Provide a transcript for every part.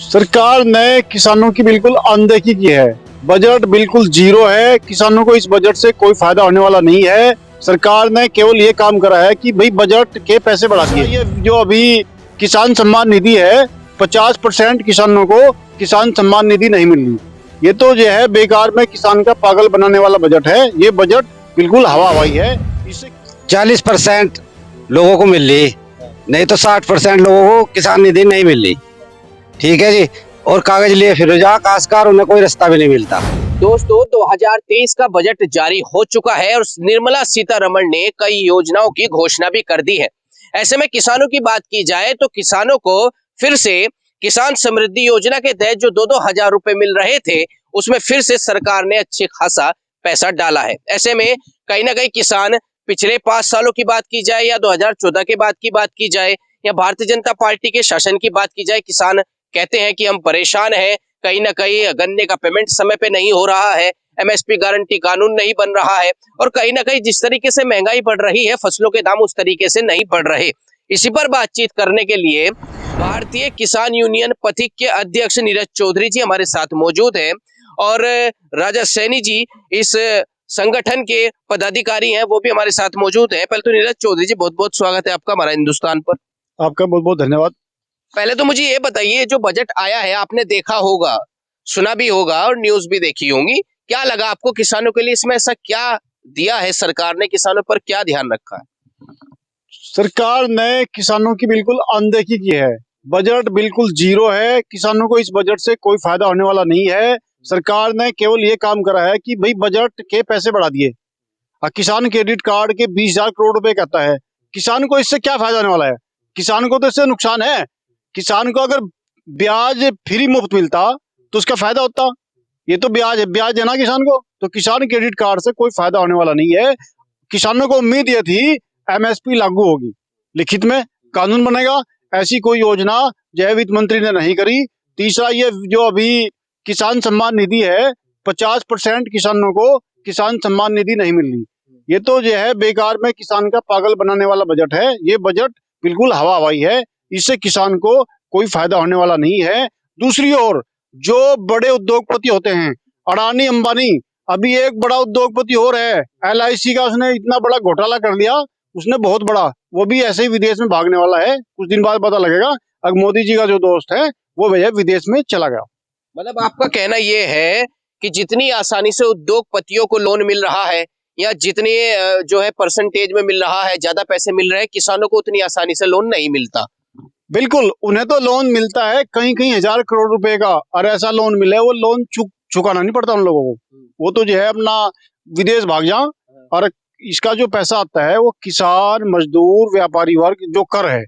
सरकार ने किसानों की बिल्कुल अनदेखी की है। बजट बिल्कुल जीरो है। किसानों को इस बजट से कोई फायदा होने वाला नहीं है। सरकार ने केवल ये काम करा है कि भाई बजट के पैसे बढ़ा दिए। ये जो अभी किसान सम्मान निधि है, 50% किसानों को किसान सम्मान निधि नहीं मिल रही। ये तो जो है बेकार में किसान का पागल बनाने वाला बजट है। ये बजट बिल्कुल हवा हवाई है। इससे 40% लोगों को मिल रही, नहीं तो 60% लोगों को किसान निधि नहीं मिल रही। ठीक है जी। और कागज लिए फिर जा काश्तकार, उन्हें कोई रास्ता भी नहीं मिलता। दोस्तों 2023 का बजट जारी हो चुका है और निर्मला सीतारमण ने कई योजनाओं की घोषणा भी कर दी है। ऐसे में किसानों की बात की जाए तो किसानों को फिर से किसान समृद्धि योजना के तहत जो 2-2 हजार रुपए मिल रहे थे, उसमें फिर से सरकार ने अच्छे खासा पैसा डाला है। ऐसे में कहीं ना कहीं किसान पिछले 5 सालों की बात की जाए या 2014 के बाद की बात की जाए या भारतीय जनता पार्टी के शासन की बात की जाए, किसान कहते हैं कि हम परेशान हैं। कहीं ना कहीं गन्ने का पेमेंट समय पे नहीं हो रहा है, एमएसपी गारंटी कानून नहीं बन रहा है और कहीं ना कहीं जिस तरीके से महंगाई बढ़ रही है, फसलों के दाम उस तरीके से नहीं बढ़ रहे। इसी पर बातचीत करने के लिए भारतीय किसान यूनियन पथिक के अध्यक्ष नीरज चौधरी जी हमारे साथ मौजूद हैं और राजा सैनी जी इस संगठन के पदाधिकारी हैं, वो भी हमारे साथ मौजूद हैं। पहले तो नीरज चौधरी जी बहुत बहुत स्वागत है आपका हमारा हिंदुस्तान पर। आपका बहुत बहुत धन्यवाद। पहले तो मुझे ये बताइए, जो बजट आया है आपने देखा होगा, सुना भी होगा और न्यूज भी देखी होंगी, क्या लगा आपको किसानों के लिए? इसमें ऐसा क्या दिया है सरकार ने, किसानों पर क्या ध्यान रखा है? सरकार ने किसानों की बिल्कुल अनदेखी की है। बजट बिल्कुल जीरो है। किसानों को इस बजट से कोई फायदा होने वाला नहीं है। सरकार ने केवल ये काम करा है कि भाई बजट के पैसे बढ़ा दिए। किसान क्रेडिट कार्ड के 20,000 करोड़ रुपए कहता है। किसान को इससे क्या फायदा होने वाला है? किसान को तो इससे नुकसान है। किसान को अगर ब्याज फ्री मुफ्त मिलता तो उसका फायदा होता। ये तो ब्याज देना किसान को, तो किसान क्रेडिट कार्ड से कोई फायदा होने वाला नहीं है। किसानों को उम्मीद ये थी एमएसपी लागू होगी, लिखित में कानून बनेगा। ऐसी कोई योजना जो वित्त मंत्री ने नहीं करी। तीसरा, ये जो अभी किसान सम्मान निधि है, 50% किसानों को किसान सम्मान निधि नहीं मिल रही। ये तो जो है बेकार में किसान का पागल बनाने वाला बजट है। ये बजट बिल्कुल हवा हवाई है। इससे किसान को कोई फायदा होने वाला नहीं है। दूसरी ओर जो बड़े उद्योगपति होते हैं, अडानी अंबानी, अभी एक बड़ा उद्योगपति और है LIC का, उसने इतना बड़ा घोटाला कर लिया, उसने बहुत बड़ा, वो भी ऐसे ही विदेश में भागने वाला है। कुछ दिन बाद पता लगेगा। अब मोदी जी का जो दोस्त है वो भैया विदेश में चला गया। मतलब आपका कहना ये है कि जितनी आसानी से उद्योगपतियों को लोन मिल रहा है या जितने जो है परसेंटेज में मिल रहा है, ज्यादा पैसे मिल रहे हैं, किसानों को उतनी आसानी से लोन नहीं मिलता। बिल्कुल, उन्हें तो लोन मिलता है कहीं कहीं 1,000 करोड़ रुपए का, और ऐसा लोन मिले वो लोन चुकाना नहीं पड़ता उन लोगों को। वो तो जो है अपना विदेश भाग जाओ। और इसका जो पैसा आता है वो किसान, मजदूर, व्यापारी वर्ग जो कर है,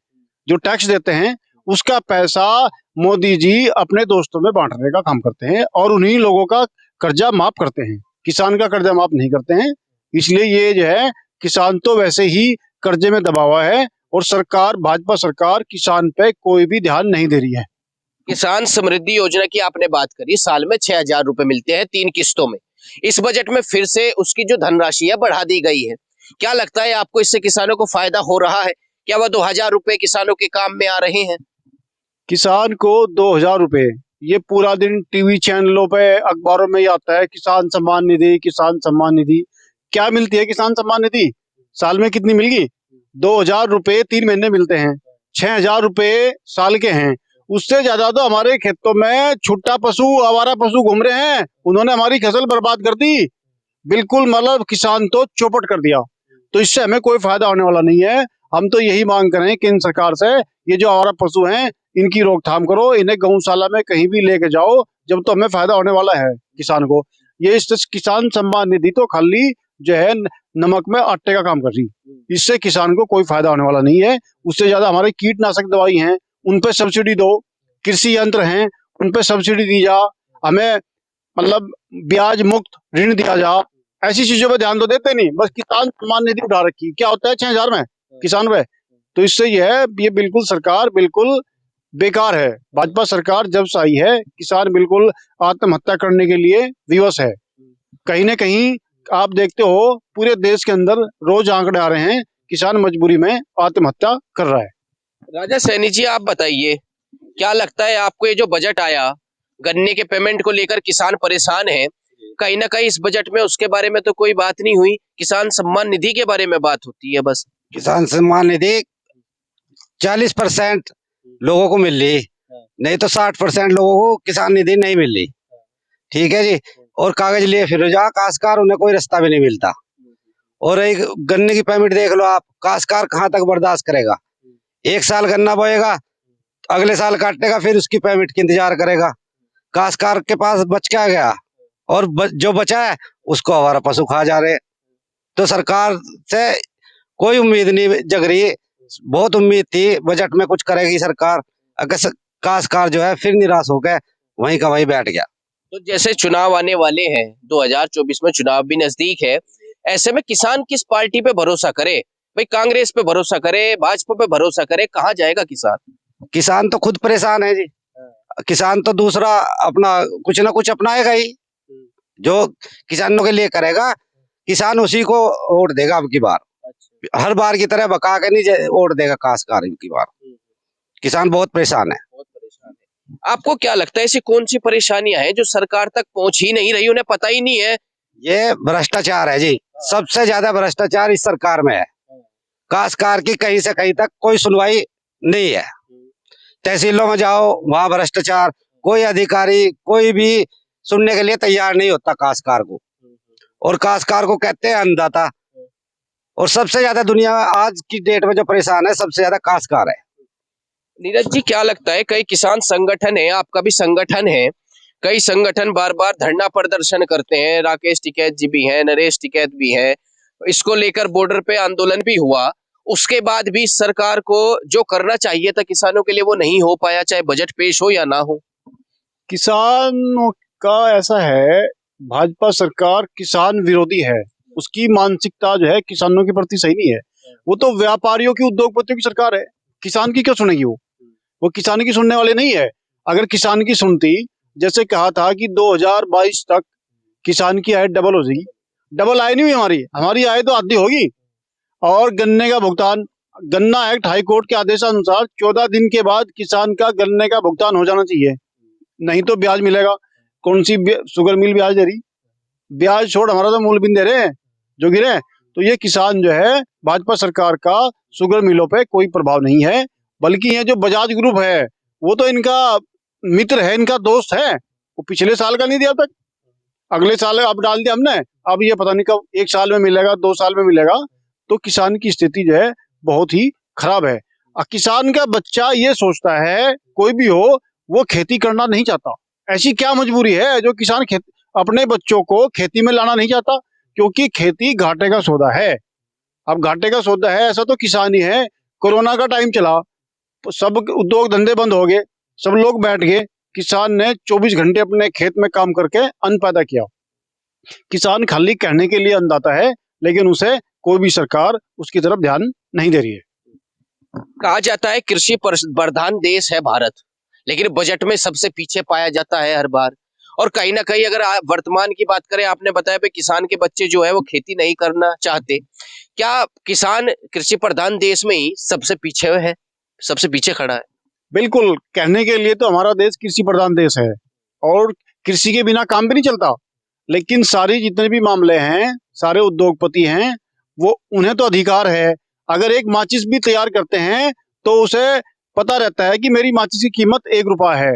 जो टैक्स देते हैं, उसका पैसा मोदी जी अपने दोस्तों में बांटने का काम करते हैं और उन्हीं लोगों का कर्जा माफ करते हैं। किसान का कर्जा माफ नहीं करते हैं। इसलिए ये जो है, किसान तो वैसे ही कर्जे में दबा हुआ है और सरकार, भाजपा सरकार, किसान पे कोई भी ध्यान नहीं दे रही है। किसान समृद्धि योजना की आपने बात करी, साल में 6,000 रुपए मिलते हैं 3 किस्तों में। इस बजट में फिर से उसकी जो धनराशि है बढ़ा दी गई है। क्या लगता है आपको, इससे किसानों को फायदा हो रहा है? क्या वह 2,000 रुपए किसानों के काम में आ रहे हैं? किसान को 2,000 रुपए, ये पूरा दिन टीवी चैनलों पे, अखबारों में ही आता है किसान सम्मान निधि, किसान सम्मान निधि। क्या मिलती है किसान सम्मान निधि? साल में कितनी मिलेगी? 2,000 रुपए 3 महीने मिलते हैं। 6,000 रुपए साल के हैं। उससे ज्यादा तो हमारे खेतों में छुट्टा पशु, आवारा पशु घूम रहे हैं। उन्होंने हमारी फसल बर्बाद कर दी। बिल्कुल, मतलब किसान तो चौपट कर दिया। तो इससे हमें कोई फायदा होने वाला नहीं है। हम तो यही मांग कर रहे हैं केंद्र सरकार से, ये जो आवारा पशु हैं इनकी रोकथाम करो, इन्हें गौशाला में कहीं भी लेके जाओ, जब तो हमें फायदा होने वाला है किसान को। ये इस किसान सम्मान निधि तो खाली जो है नमक में आटे का काम कर रही। इससे किसान को कोई फायदा होने वाला नहीं है। उससे ज्यादा हमारे कीटनाशक दवाई हैं, उन पे सब्सिडी दो। कृषि यंत्र हैं, उन पे सब्सिडी दी जा। हमें मतलब ब्याज मुक्त ऋण दिया जा। ऐसी चीजों पे ध्यान तो देते नहीं, बस किसान सम्मान निधि उठा रखी। क्या होता है 6,000 में किसान पे? तो इससे ये बिल्कुल सरकार बिल्कुल बेकार है। भाजपा सरकार जब से आई है, किसान बिल्कुल आत्महत्या करने के लिए विवश है। कहीं ना कहीं आप देखते हो पूरे देश के अंदर रोज आंकड़े आ रहे हैं, किसान मजबूरी में आत्महत्या कर रहा है। राजा सैनी जी, आप बताइए, क्या लगता है आपको ये जो बजट आया गन्ने के पेमेंट को लेकर किसान परेशान है, कहीं ना कहीं इस बजट में उसके बारे में तो कोई बात नहीं हुई, किसान सम्मान निधि के बारे में बात होती है बस। किसान सम्मान निधि 40% लोगों को मिल रही, नहीं तो 60% लोगों को किसान निधि नहीं मिल रही। ठीक है जी। और कागज लिए फिर जा काश्तकार, उन्हें कोई रास्ता भी नहीं मिलता। और एक गन्ने की पेमेंट देख लो आप, काश्तकार कहाँ तक बर्दाश्त करेगा? एक साल गन्ना बोएगा, अगले साल काटेगा, फिर उसकी पेमेंट की इंतजार करेगा। काश्तकार के पास बच क्या गया? और जो बचा है उसको हमारा पशु खा जा रहे। तो सरकार से कोई उम्मीद नहीं जग रही। बहुत उम्मीद थी बजट में कुछ करेगी सरकार, अगर काश्तकार जो है फिर निराश हो गए, वहीं का वहीं बैठ गया। तो जैसे चुनाव आने वाले हैं, 2024 में चुनाव भी नजदीक है, ऐसे में किसान किस पार्टी पे भरोसा करे? भाई कांग्रेस पे भरोसा करे, भाजपा पे भरोसा करे, कहाँ जाएगा किसान? किसान तो खुद परेशान है जी। किसान तो दूसरा अपना कुछ ना कुछ अपनाएगा ही, जो किसानों के लिए करेगा किसान उसी को वोट देगा। अब की बार हर बार की तरह बका के नहीं वोट देगा काश्तकार की बार। किसान बहुत परेशान है। आपको क्या लगता है ऐसी कौन सी परेशानियां हैं जो सरकार तक पहुंच ही नहीं रही, उन्हें पता ही नहीं है? ये भ्रष्टाचार है जी, सबसे ज्यादा भ्रष्टाचार इस सरकार में है। काश्तकार की कहीं से कहीं तक कोई सुनवाई नहीं है। तहसीलों में जाओ, वहां भ्रष्टाचार, कोई अधिकारी कोई भी सुनने के लिए तैयार नहीं होता काश्तकार को। और काश्तकार को कहते हैं अन्नदाता। और सबसे ज्यादा दुनिया आज की डेट में जो परेशान है, सबसे ज्यादा काश्तकार है। नीरज जी, क्या लगता है कई किसान संगठन है, आपका भी संगठन है, कई संगठन बार बार धरना प्रदर्शन करते हैं, राकेश टिकैत जी भी हैं, नरेश टिकैत भी हैं, इसको लेकर बॉर्डर पे आंदोलन भी हुआ, उसके बाद भी सरकार को जो करना चाहिए था किसानों के लिए वो नहीं हो पाया, चाहे बजट पेश हो या ना हो। किसानों का ऐसा है, भाजपा सरकार किसान विरोधी है, उसकी मानसिकता जो है किसानों के प्रति सही नहीं है। वो तो व्यापारियों की, उद्योगपतियों की सरकार है, किसान की क्यों सुनेगी? वो किसान की सुनने वाले नहीं है। अगर किसान की सुनती, जैसे कहा था कि 2022 तक किसान की आय डबल हो जाएगी, डबल आय नहीं हुई, हमारी आय तो आधी होगी। और गन्ने का भुगतान, गन्ना एक्ट हाई कोर्ट के आदेशानुसार 14 दिन के बाद किसान का गन्ने का भुगतान हो जाना चाहिए, नहीं तो ब्याज मिलेगा। कौन सी शुगर मिल ब्याज दे रही? ब्याज छोड़, हमारा तो मूल बिन दे रहे हैं जो गिरे। तो ये किसान जो है, भाजपा सरकार का शुगर मिलों पे कोई प्रभाव नहीं है, बल्कि ये जो बजाज ग्रुप है वो तो इनका मित्र है, इनका दोस्त है। वो पिछले साल का नहीं दिया तक, अगले साल अब डाल दिया हमने, अब ये पता नहीं कब, 1 साल में मिलेगा, 2 साल में मिलेगा। तो किसान की स्थिति जो है बहुत ही खराब है। किसान का बच्चा ये सोचता है, कोई भी हो, वो खेती करना नहीं चाहता। ऐसी क्या मजबूरी है जो किसान अपने बच्चों को खेती में लाना नहीं चाहता? क्योंकि खेती घाटे का सौदा है। अब घाटे का सौदा है, ऐसा तो किसान ही है। कोरोना का टाइम चला, तो सब उद्योग धंधे बंद हो गए, सब लोग बैठ गए, किसान ने 24 घंटे अपने खेत में काम करके अन्न पैदा किया। किसान खाली कहने के लिए अन्नदाता है, लेकिन उसे कोई भी सरकार उसकी तरफ ध्यान नहीं दे रही है। कहा जाता है कृषि प्रधान देश है भारत, लेकिन बजट में सबसे पीछे पाया जाता है हर बार। और कहीं ना कहीं अगर वर्तमान की बात करें, आपने बताया कि किसान के बच्चे जो है वो खेती नहीं करना चाहते, क्या किसान कृषि प्रधान देश में ही सबसे पीछे है, सबसे पीछे खड़ा है? बिल्कुल, कहने के लिए तो हमारा देश कृषि प्रधान देश है और कृषि के बिना काम भी नहीं चलता, लेकिन सारी जितने भी मामले हैं, सारे उद्योगपति हैं, वो उन्हें तो अधिकार है। अगर एक माचिस भी तैयार करते हैं तो उसे पता रहता है कि मेरी माचिस की कीमत 1 रुपया है।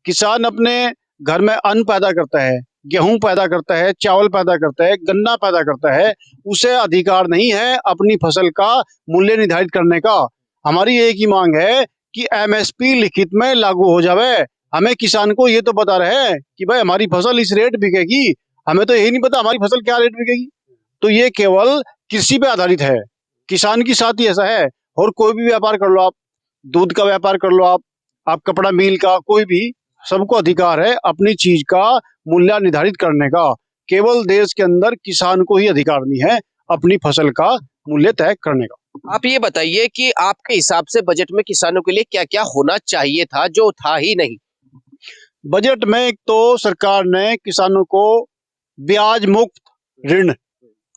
किसान अपने घर में अन्न पैदा करता है, गेहूं पैदा करता है, चावल पैदा करता है, गन्ना पैदा करता है, उसे अधिकार नहीं है अपनी फसल का मूल्य निर्धारित करने का। हमारी एक ही मांग है कि एमएसपी लिखित में लागू हो जावे। हमें किसान को ये तो पता रहे कि भाई हमारी फसल इस रेट बिकेगी, हमें तो यही नहीं पता हमारी फसल क्या रेट बिकेगी। तो ये केवल कृषि पे आधारित है, किसान की साथ ही ऐसा है। और कोई भी व्यापार कर लो आप, दूध का व्यापार कर लो आप कपड़ा मिल का, कोई भी, सबको अधिकार है अपनी चीज का मूल्य निर्धारित करने का। केवल देश के अंदर किसान को ही अधिकार नहीं है अपनी फसल का मूल्य तय करने का। आप ये बताइए कि आपके हिसाब से बजट में किसानों के लिए क्या क्या होना चाहिए था जो था ही नहीं? बजट में एक तो सरकार ने किसानों को ब्याज मुक्त ऋण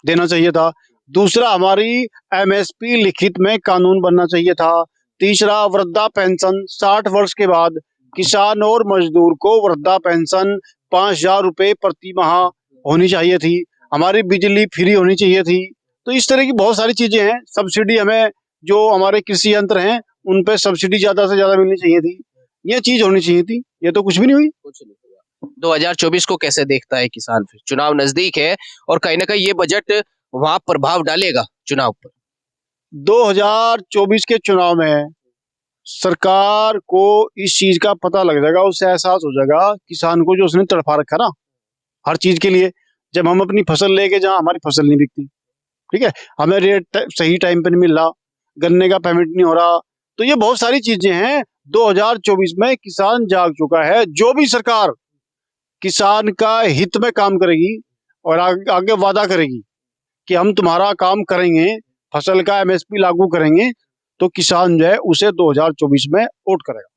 देना चाहिए था। दूसरा, हमारी एमएसपी लिखित में कानून बनना चाहिए था। तीसरा, वृद्धा पेंशन 60 वर्ष के बाद किसान और मजदूर को वृद्धा पेंशन 5,000 रुपए प्रति माह होनी चाहिए थी, हमारी बिजली फ्री होनी चाहिए थी। तो इस तरह की बहुत सारी चीजें हैं। सब्सिडी हमें जो हमारे कृषि यंत्र हैं उन पे सब्सिडी ज्यादा से ज्यादा मिलनी चाहिए थी, ये चीज होनी चाहिए थी। ये तो कुछ भी नहीं हुई। कुछ नहीं हुआ। 2024 को कैसे देखता है किसान? फिर चुनाव नजदीक है और कहीं ना कहीं ये बजट वहां प्रभाव डालेगा चुनाव पर। 2024 के चुनाव में सरकार को इस चीज का पता लग जाएगा, उससे एहसास हो जाएगा किसान को, जो उसने तड़पा रखा ना हर चीज के लिए। जब हम अपनी फसल लेके जहाँ हमारी फसल नहीं बिकती, ठीक है, हमें रेट सही टाइम पे नहीं मिल रहा, गन्ने का पेमेंट नहीं हो रहा, तो ये बहुत सारी चीजें हैं। 2024 में किसान जाग चुका है। जो भी सरकार किसान का हित में काम करेगी और आगे वादा करेगी कि हम तुम्हारा काम करेंगे, फसल का एमएसपी लागू करेंगे, तो किसान जो है उसे 2024 में वोट करेगा।